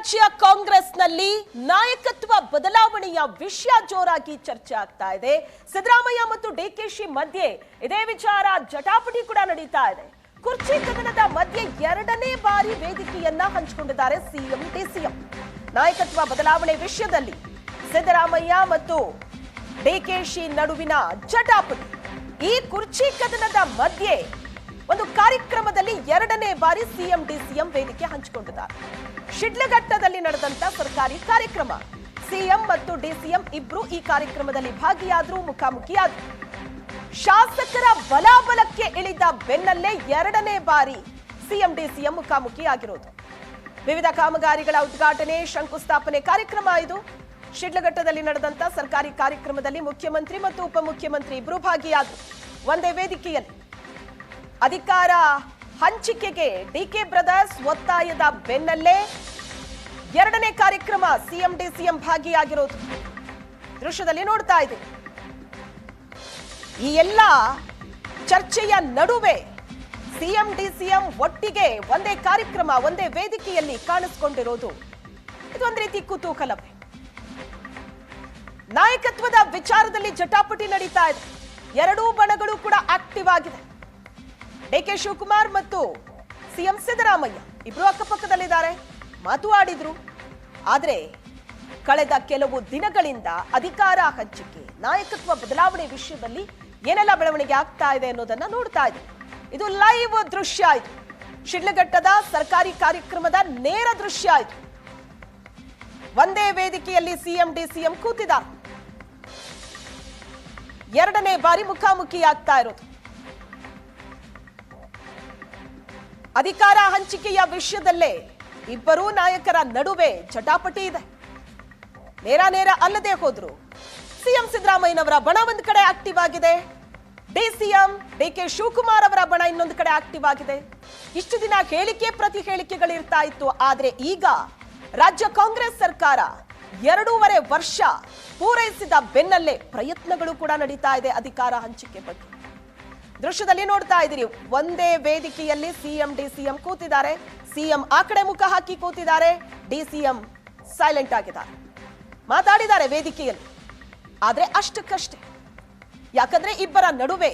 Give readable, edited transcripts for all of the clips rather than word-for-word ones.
ರಾಜ್ಯ ಕಾಂಗ್ರೆಸ್ನಲ್ಲಿ ನಾಯಕತ್ವ ಬದಲಾವಣೆಯ ವಿಷಯ ಜೋರಾಗಿ ಚರ್ಚೆ ಆಗ್ತಾ ಇದೆ. ಸಿದ್ದರಾಮಯ್ಯ ಮತ್ತು ಡಿಕೆಶಿ ಮಧ್ಯೆ ಇದೇ ವಿಚಾರ ಜಟಾಪಟಿ ಕೂಡ ನಡೀತಾ ಇದೆ. ಕುರ್ಚಿ ಕದನದ ಮಧ್ಯೆ ಎರಡನೇ ಬಾರಿ ವೇದಿಕೆಯನ್ನ ಹಂಚಿಕೊಂಡಿದ್ದಾರೆ ಸಿಎಂ ಡಿಸಿಎಂ. ನಾಯಕತ್ವ ಬದಲಾವಣೆ ವಿಷಯದಲ್ಲಿ ಸಿದ್ದರಾಮಯ್ಯ ಮತ್ತು ಡಿಕೆಶಿ ನಡುವಿನ ಜಟಾಪಟಿ. ಈ ಕುರ್ಚಿ ಕದನದ ಮಧ್ಯೆ ಒಂದು ಕಾರ್ಯಕ್ರಮದಲ್ಲಿ ಎರಡನೇ ಬಾರಿ ಸಿಎಂ ಡಿಸಿಎಂ ವೇದಿಕೆ ಹಂಚಿಕೊಂಡಿದ್ದಾರೆ. ಶಿಡ್ಲಘಟ್ಟದಲ್ಲಿ ನಡೆದಂತ ಸರ್ಕಾರಿ ಕಾರ್ಯಕ್ರಮ. ಸಿಎಂ ಮತ್ತು ಡಿಸಿಎಂ ಇಬ್ರು ಈ ಕಾರ್ಯಕ್ರಮದಲ್ಲಿ ಭಾಗಿಯಾದ್ರು, ಮುಖಾಮುಖಿಯಾದ್ರು. ಶಾಸಕರ ಬಲಾಬಲಕ್ಕೆ ಇಳಿದ ಬೆನ್ನಲ್ಲೇ ಎರಡನೇ ಬಾರಿ ಸಿಎಂ ಡಿಸಿಎಂ ಮುಖಾಮುಖಿಯಾಗಿರೋದು. ವಿವಿಧ ಕಾಮಗಾರಿಗಳ ಉದ್ಘಾಟನೆ, ಶಂಕುಸ್ಥಾಪನೆ ಕಾರ್ಯಕ್ರಮ ಇದು. ಶಿಡ್ಲಘಟ್ಟದಲ್ಲಿ ನಡೆದಂತ ಸರ್ಕಾರಿ ಕಾರ್ಯಕ್ರಮದಲ್ಲಿ ಮುಖ್ಯಮಂತ್ರಿ ಮತ್ತು ಉಪಮುಖ್ಯಮಂತ್ರಿ ಇಬ್ರು ಭಾಗಿಯಾದ್ರು ಒಂದೇ ವೇದಿಕೆಯಲ್ಲಿ. ಅಧಿಕಾರ ಹಂಚಿಕೆಗೆ ಡಿಕೆ ಬ್ರದರ್ಸ್ ಒತ್ತಾಯದ ಬೆನ್ನಲ್ಲೇ ಎರಡನೇ ಕಾರ್ಯಕ್ರಮ ಸಿಎಂ ಡಿಸಿಎಂ ಭಾಗಿಯಾಗಿರೋದು ದೃಶ್ಯದಲ್ಲಿ ನೋಡ್ತಾ ಇದೆ. ಈ ಎಲ್ಲ ಚರ್ಚೆಯ ನಡುವೆ ಸಿಎಂ ಡಿಸಿಎಂ ಒಟ್ಟಿಗೆ ಒಂದೇ ಕಾರ್ಯಕ್ರಮ, ಒಂದೇ ವೇದಿಕೆಯಲ್ಲಿ ಕಾಣಿಸಿಕೊಂಡಿರೋದು ಇದೊಂದು ರೀತಿ ಕುತೂಹಲವೇ. ನಾಯಕತ್ವದ ವಿಚಾರದಲ್ಲಿ ಜಟಾಪಟಿ ನಡೀತಾ ಇದೆ. ಎರಡೂ ಬಣಗಳು ಕೂಡ ಆಕ್ಟಿವ್ ಆಗಿದೆ. ಡಿಕೆ ಶಿವಕುಮಾರ್ ಮತ್ತು ಸಿಎಂ ಸಿದ್ದರಾಮಯ್ಯ ಇಬ್ರು ಅಕ್ಕಪಕ್ಕದಲ್ಲಿದ್ದಾರೆ, ಮಾತು ಆಡಿದ್ರು. ಆದ್ರೆ ಕಳೆದ ಕೆಲವು ದಿನಗಳಿಂದ ಅಧಿಕಾರ ಹಂಚಿಕೆ, ನಾಯಕತ್ವ ಬದಲಾವಣೆ ವಿಷಯದಲ್ಲಿ ಏನೆಲ್ಲ ಬೆಳವಣಿಗೆ ಆಗ್ತಾ ಇದೆ ಅನ್ನೋದನ್ನ ನೋಡ್ತಾ ಇದೆ. ಇದು ಲೈವ್ ದೃಶ್ಯ ಇದು. ಶಿಡ್ಲಘಟ್ಟದ ಸರ್ಕಾರಿ ಕಾರ್ಯಕ್ರಮದ ನೇರ ದೃಶ್ಯ ಇದು. ಒಂದೇ ವೇದಿಕೆಯಲ್ಲಿ ಸಿಎಂ ಡಿಸಿಎಂ ಕೂತಿದ್ದಾರೆ. ಎರಡನೇ ಬಾರಿ ಮುಖಾಮುಖಿ ಆಗ್ತಾ ಇರೋದು. ಅಧಿಕಾರ ಹಂಚಿಕೆಯ ವಿಷಯದಲ್ಲೇ ಇಬ್ಬರೂ ನಾಯಕರ ನಡುವೆ ಜಟಾಪಟಿ ಇದೆ. ನೇರ ಅಲ್ಲದೆ ಹೋದ್ರು ಸಿಎಂ ಸಿದ್ದರಾಮಯ್ಯನವರ ಬಣ ಒಂದು ಕಡೆ ಆಕ್ಟಿವ್ ಆಗಿದೆ, ಡಿಸಿಎಂ ಡಿಕೆ ಶಿವಕುಮಾರ್ ಅವರ ಬಣ ಇನ್ನೊಂದು ಕಡೆ ಆಕ್ಟಿವ್ ಆಗಿದೆ. ಇಷ್ಟು ದಿನ ಹೇಳಿಕೆ ಪ್ರತಿ ಹೇಳಿಕೆಗಳಿರ್ತಾ ಇತ್ತು. ಆದ್ರೆ ಈಗ ರಾಜ್ಯ ಕಾಂಗ್ರೆಸ್ ಸರ್ಕಾರ 2.5 ವರ್ಷ ಪೂರೈಸಿದ ಬೆನ್ನಲ್ಲೇ ಪ್ರಯತ್ನಗಳು ಕೂಡ ನಡೀತಾ ಇದೆ ಅಧಿಕಾರ ಹಂಚಿಕೆ ಬಗ್ಗೆ. ದೃಶ್ಯದಲ್ಲಿ ನೋಡ್ತಾ ಇದ್ದೀರಿ, ಒಂದೇ ವೇದಿಕೆಯಲ್ಲಿ ಸಿಎಂ ಡಿಸಿಎಂ ಕೂತಿದ್ದಾರೆ. ಸಿಎಂ ಆ ಕಡೆ ಮುಖ ಹಾಕಿ ಕೂತಿದ್ದಾರೆ, ಡಿಸಿಎಂ ಸೈಲೆಂಟ್ ಆಗಿದ್ದಾರೆ. ಮಾತಾಡಿದ್ದಾರೆ ವೇದಿಕೆಯಲ್ಲಿ, ಆದ್ರೆ ಅಷ್ಟಕ್ಕಷ್ಟೇ. ಯಾಕಂದ್ರೆ ಇಬ್ಬರ ನಡುವೆ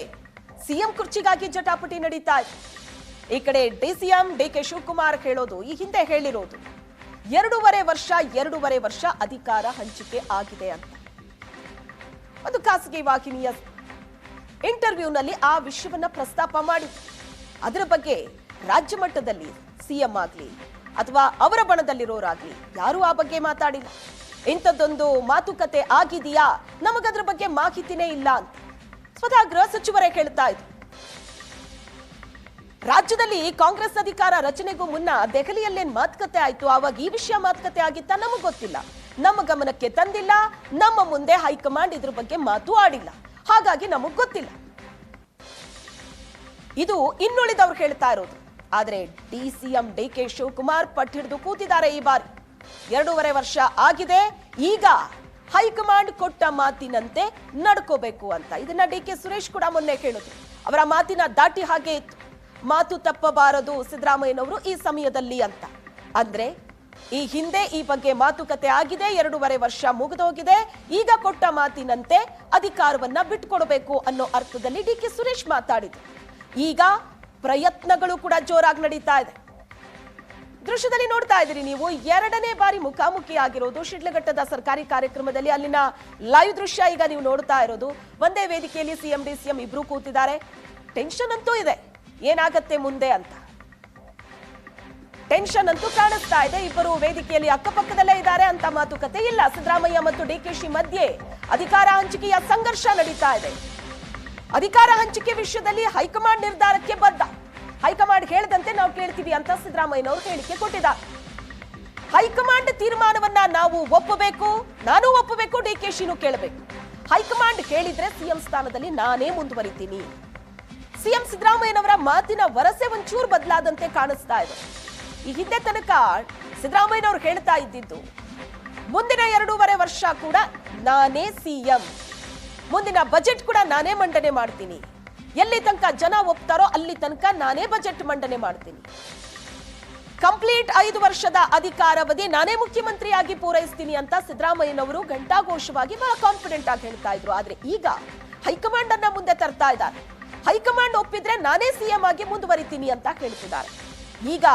ಸಿಎಂ ಕುರ್ಚಿಗಾಗಿ ಜಟಾಪಟಿ ನಡೀತಾ ಇದೆ. ಈ ಕಡೆ ಡಿಸಿಎಂ ಡಿಕೆ ಶಿವಕುಮಾರ್ ಹೇಳೋದು, ಈ ಹಿಂದೆ ಹೇಳಿರೋದು 2.5 ವರ್ಷ ಅಧಿಕಾರ ಹಂಚಿಕೆ ಆಗಿದೆ ಅಂತ. ಒಂದು ಖಾಸಗಿ ವಾಹಿನಿಯ ಇಂಟರ್ವ್ಯೂನಲ್ಲಿ ಆ ವಿಷಯವನ್ನ ಪ್ರಸ್ತಾಪ ಮಾಡಿ ಅದರ ಬಗ್ಗೆ ರಾಜ್ಯ ಮಟ್ಟದಲ್ಲಿ ಸಿಎಂ ಆಗ್ಲಿ ಅಥವಾ ಅವರ ಬಣದಲ್ಲಿರೋರಾಗ್ಲಿ ಯಾರು ಆ ಬಗ್ಗೆ ಮಾತಾಡಿಲ್ಲ. ಇಂಥದ್ದೊಂದು ಮಾತುಕತೆ ಆಗಿದೆಯಾ, ನಮಗದ್ರ ಬಗ್ಗೆ ಮಾಹಿತಿನೇ ಇಲ್ಲ ಅಂತ ಸ್ವತಃ ಗೃಹ ಸಚಿವರೇ ಹೇಳ್ತಾ ಇದ್ರು. ರಾಜ್ಯದಲ್ಲಿ ಕಾಂಗ್ರೆಸ್ ಅಧಿಕಾರ ರಚನೆಗೂ ಮುನ್ನ ದೆಹಲಿಯಲ್ಲೇನ್ ಮಾತುಕತೆ ಆಯ್ತು, ಆವಾಗ ಈ ವಿಷಯ ಮಾತುಕತೆ ಆಗಿತ್ತ ನಮಗ್ ಗೊತ್ತಿಲ್ಲ, ನಮ್ಮ ಗಮನಕ್ಕೆ ತಂದಿಲ್ಲ, ನಮ್ಮ ಮುಂದೆ ಹೈಕಮಾಂಡ್ ಇದ್ರ ಬಗ್ಗೆ ಮಾತು ಆಡಿಲ್ಲ, ಹಾಗಾಗಿ ನಮಗ್ ಗೊತ್ತಿಲ್ಲ. ಇದು ಇನ್ನುಳಿದವ್ರು ಹೇಳ್ತಾ ಇರೋದು. ಆದ್ರೆ ಡಿಸಿಎಂ ಡಿಕೆ ಶಿವಕುಮಾರ್ ಪಟ್ಟು ಹಿಡಿದು ಕೂತಿದ್ದಾರೆ. ಈ ಬಾರಿ 2.5 ವರ್ಷ ಆಗಿದೆ, ಈಗ ಹೈಕಮಾಂಡ್ ಕೊಟ್ಟ ಮಾತಿನಂತೆ ನಡ್ಕೋಬೇಕು ಅಂತ. ಇದನ್ನ ಡಿಕೆ ಸುರೇಶ್ ಕೂಡ ಮೊನ್ನೆ ಹೇಳಿದ್ರು. ಅವರ ಮಾತಿನ ದಾಟಿ ಹಾಗೆ ಇತ್ತು, ಮಾತು ತಪ್ಪಬಾರದು ಸಿದ್ದರಾಮಯ್ಯನವರು ಈ ಸಮಯದಲ್ಲಿ ಅಂತ. ಅಂದ್ರೆ ಈ ಹಿಂದೆ ಈ ಬಗ್ಗೆ ಮಾತುಕತೆ ಆಗಿದೆ, 2.5 ವರ್ಷ ಮುಗಿದೋಗಿದೆ, ಈಗ ಕೊಟ್ಟ ಮಾತಿನಂತೆ ಅಧಿಕಾರವನ್ನ ಬಿಟ್ಕೊಡ್ಬೇಕು ಅನ್ನೋ ಅರ್ಥದಲ್ಲಿ ಡಿಕೆ ಸುರೇಶ್ ಮಾತಾಡಿದ್ರು. ಈಗ ಪ್ರಯತ್ನಗಳು ಕೂಡ ಜೋರಾಗಿ ನಡೀತಾ ಇದೆ. ದೃಶ್ಯದಲ್ಲಿ ನೋಡ್ತಾ ಇದ್ದೀರಿ ನೀವು, ಎರಡನೇ ಬಾರಿ ಮುಖಾಮುಖಿ ಆಗಿರೋದು ಶಿಡ್ಲಘಟ್ಟದ ಸರ್ಕಾರಿ ಕಾರ್ಯಕ್ರಮದಲ್ಲಿ. ಅಲ್ಲಿನ ಲೈವ್ ದೃಶ್ಯ ಈಗ ನೀವು ನೋಡ್ತಾ ಇರೋದು. ಒಂದೇ ವೇದಿಕೆಯಲ್ಲಿ ಸಿಎಂ ಡಿಸಿಎಂ ಇಬ್ರು ಕೂತಿದ್ದಾರೆ. ಟೆನ್ಷನ್ ಅಂತೂ ಇದೆ, ಏನಾಗತ್ತೆ ಮುಂದೆ ಅಂತ ಟೆನ್ಷನ್ ಅಂತೂ ಕಾಣಿಸ್ತಾ ಇದೆ. ಇಬ್ಬರು ವೇದಿಕೆಯಲ್ಲಿ ಅಕ್ಕಪಕ್ಕದಲ್ಲೇ ಇದ್ದಾರೆ ಅಂತ ಮಾತುಕತೆ ಇಲ್ಲ. ಸಿದ್ದರಾಮಯ್ಯ ಮತ್ತು ಡಿಕೆಶಿ ಮಧ್ಯೆ ಅಧಿಕಾರ ಹಂಚಿಕೆಯ ಸಂಘರ್ಷ ನಡೀತಾ ಇದೆ. ಅಧಿಕಾರ ಹಂಚಿಕೆ ವಿಷಯದಲ್ಲಿ ಹೈಕಮಾಂಡ್ ನಿರ್ಧಾರಕ್ಕೆ ಬದ್ಧ, ಹೈಕಮಾಂಡ್ ಹೇಳಿದಂತೆ ನಾವು ಕೇಳ್ತೀವಿ ಅಂತ ಸಿದ್ದರಾಮಯ್ಯನವರು ಹೇಳಿಕೆ ಕೊಟ್ಟಿದ್ದಾರೆ. ಹೈಕಮಾಂಡ್ ತೀರ್ಮಾನವನ್ನ ನಾವು ಒಪ್ಪಬೇಕು, ನಾನು ಒಪ್ಪಬೇಕು, ಡಿಕೆಶಿನೂ ಕೇಳಬೇಕು. ಹೈಕಮಾಂಡ್ ಹೇಳಿದ್ರೆ ಸಿಎಂ ಸ್ಥಾನದಲ್ಲಿ ನಾನೇ ಮುಂದುವರಿತೀನಿ. ಸಿಎಂ ಸಿದ್ದರಾಮಯ್ಯನವರ ಮಾತಿನ ವರಸೆ ಒಂಚೂರು ಬದಲಾದಂತೆ ಕಾಣಿಸ್ತಾ ಇದೆ. ಈ ಹಿಂದೆ ತನಕ ಸಿದ್ದರಾಮಯ್ಯನವರು ಹೇಳ್ತಾ ಇದ್ದಿದ್ದು, ಮುಂದಿನ 2.5 ವರ್ಷ ಕೂಡ ನಾನೇ ಸಿಎಂ, ಮುಂದಿನ ಬಜೆಟ್ ಕೂಡ ನಾನೇ ಮಂಡನೆ ಮಾಡ್ತೀನಿ, ಎಲ್ಲಿ ತನಕ ಜನ ಒಪ್ತಾರೋ ಅಲ್ಲಿ ತನಕ ನಾನೇ ಬಜೆಟ್ ಮಂಡನೆ ಮಾಡ್ತೀನಿ. ಕಂಪ್ಲೀಟ್ 5 ವರ್ಷದ ಅಧಿಕಾರಾವಧಿ ನಾನೇ ಮುಖ್ಯಮಂತ್ರಿಯಾಗಿ ಪೂರೈಸ್ತೀನಿ ಅಂತ ಸಿದ್ದರಾಮಯ್ಯನವರು ಘಂಟಾಘೋಷವಾಗಿ ಬಹಳ ಕಾನ್ಫಿಡೆಂಟ್ ಆಗಿ ಹೇಳ್ತಾ ಇದ್ರು. ಆದ್ರೆ ಈಗ ಹೈಕಮಾಂಡ್ ಅನ್ನ ಮುಂದೆ ತರ್ತಾ ಇದ್ದಾರೆ. ಹೈಕಮಾಂಡ್ ಒಪ್ಪಿದ್ರೆ ನಾನೇ ಸಿಎಂ ಆಗಿ ಮುಂದುವರಿತೀನಿ ಅಂತ ಹೇಳ್ತಿದ್ದಾರೆ. ಈಗ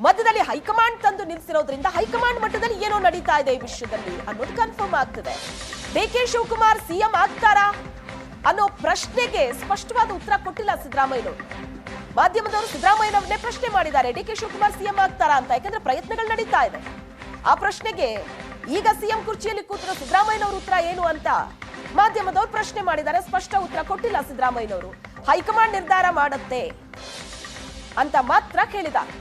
ಮಧ್ಯದಲ್ಲಿ ಹೈಕಮಾಂಡ್ ತಂದು ನಿಲ್ಲಿಸಿರೋದ್ರಿಂದ ಹೈಕಮಾಂಡ್ ಮಟ್ಟದಲ್ಲಿ ಏನೋ ನಡೀತಾ ಇದೆ ಈ ವಿಷಯದಲ್ಲಿ ಅನ್ನೋದು ಕನ್ಫರ್ಮ್ ಆಗ್ತದೆ. ಡಿ.ಕೆ. ಶಿವಕುಮಾರ್ ಸಿಎಂ ಆಗ್ತಾರಾ ಅನ್ನೋ ಪ್ರಶ್ನೆಗೆ ಸ್ಪಷ್ಟವಾದ ಉತ್ತರ ಕೊಟ್ಟಿಲ್ಲ ಸಿದ್ದರಾಮಯ್ಯನವರು. ಮಾಧ್ಯಮದವರು ಸಿದ್ದರಾಮಯ್ಯನವರನ್ನೇ ಪ್ರಶ್ನೆ ಮಾಡಿದ್ದಾರೆ, ಡಿ.ಕೆ. ಶಿವಕುಮಾರ್ ಸಿಎಂ ಆಗ್ತಾರಾ ಅಂತ. ಯಾಕಂದ್ರೆ ಪ್ರಯತ್ನಗಳು ನಡೀತಾ ಇದೆ. ಆ ಪ್ರಶ್ನೆಗೆ ಈಗ ಸಿಎಂ ಕುರ್ಚಿಯಲ್ಲಿ ಕೂತಿರೋ ಸಿದ್ದರಾಮಯ್ಯನವರ ಉತ್ತರ ಏನು ಅಂತ ಮಾಧ್ಯಮದವರು ಪ್ರಶ್ನೆ ಮಾಡಿದ್ದಾರೆ. ಸ್ಪಷ್ಟ ಉತ್ತರ ಕೊಟ್ಟಿಲ್ಲ ಸಿದ್ದರಾಮಯ್ಯನವರು. ಹೈಕಮಾಂಡ್ ನಿರ್ಧಾರ ಮಾಡುತ್ತೆ ಅಂತ ಮಾತ್ರ ಹೇಳಿದ್ದಾರೆ.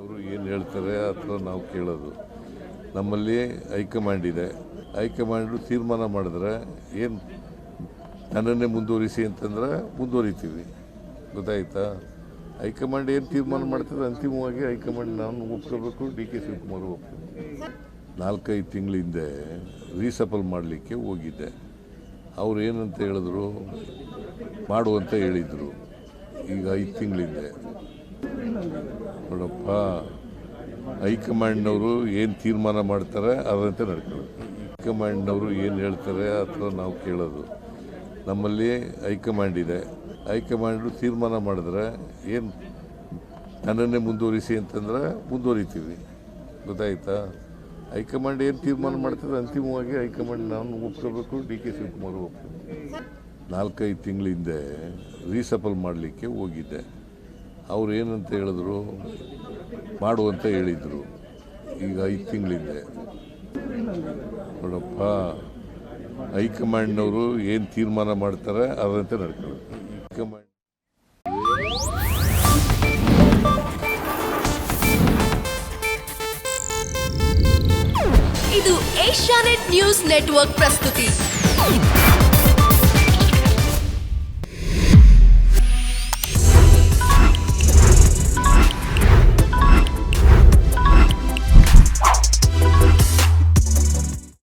ಅವರು ಏನು ಹೇಳ್ತಾರೆ ಅಥವಾ ನಾವು ಕೇಳೋದು. ನಮ್ಮಲ್ಲಿ ಹೈಕಮಾಂಡ್ ಇದೆ. ಹೈಕಮಾಂಡ್ ತೀರ್ಮಾನ ಮಾಡಿದ್ರೆ ಏನು ನನ್ನನ್ನೇ ಮುಂದುವರಿಸಿ ಅಂತಂದ್ರೆ ಮುಂದುವರಿತೀವಿ. ಗೊತ್ತಾಯ್ತಾ? ಹೈಕಮಾಂಡ್ ಏನು ತೀರ್ಮಾನ ಮಾಡ್ತಾರೆ ಅಂತಿಮವಾಗಿ ಹೈಕಮಾಂಡ್ ನಾನು ಒಪ್ಕೋಬೇಕು, ಡಿ.ಕೆ. ಶಿವಕುಮಾರ್ ಒಪ್ಕೋಬೇಕು. 4-5 ತಿಂಗಳ ಹಿಂದೆ ರೀಸಫಲ್ ಮಾಡಲಿಕ್ಕೆ ಹೋಗಿದ್ದೆ. ಅವ್ರು ಏನಂತ ಹೇಳಿದ್ರು, ಮಾಡುವಂತ ಹೇಳಿದರು. ಈಗ 5 ತಿಂಗಳಿಂದೆ ನೋಡಪ್ಪ, ಹೈಕಮಾಂಡ್ನವರು ಏನು ತೀರ್ಮಾನ ಮಾಡ್ತಾರೆ ಅದರಂತೆ ನಡ್ಕೊಳ್ಳೋದು. ಹೈಕಮಾಂಡ್ನವರು ಏನು ಹೇಳ್ತಾರೆ ಅಥವಾ ನಾವು ಕೇಳೋದು. ನಮ್ಮಲ್ಲಿ ಹೈಕಮಾಂಡ್ ಇದೆ. ಹೈಕಮಾಂಡ್ ತೀರ್ಮಾನ ಮಾಡಿದ್ರೆ ಏನು ನನ್ನನ್ನೇ ಮುಂದುವರಿಸಿ ಅಂತಂದ್ರೆ ಮುಂದುವರಿತೀವಿ. ಗೊತ್ತಾಯ್ತಾ? ಹೈಕಮಾಂಡ್ ಏನು ತೀರ್ಮಾನ ಮಾಡ್ತಾರೆ ಅಂತಿಮವಾಗಿ ಹೈಕಮಾಂಡ್ ನಾನು ಒಪ್ಕೋಬೇಕು, ಡಿ.ಕೆ. ಶಿವಕುಮಾರ್ ಒಪ್ಕೋಬೇಕು. 4-5 ತಿಂಗಳ ಹಿಂದೆ ರೀಸಫಲ್ ಮಾಡಲಿಕ್ಕೆ ಹೋಗಿದ್ದೆ. ಅವ್ರು ಏನಂತ ಹೇಳಿದ್ರು, ಮಾಡುವಂತ ಹೇಳಿದರು. ಈಗ 5 ತಿಂಗಳಿಂದೆ ನೋಡಪ್ಪ, ಹೈಕಮಾಂಡ್ನವರು ಏನು ತೀರ್ಮಾನ ಮಾಡ್ತಾರೆ ಅದರಂತೆ ನಡ್ಕೊಳ್ಳೋದು. ಹೈಕಮಾಂಡ್ ಇದು ಏಷ್ಯಾನೆಟ್ ನ್ಯೂಸ್ ನೆಟ್ವರ್ಕ್ ಪ್ರಸ್ತುತಿ.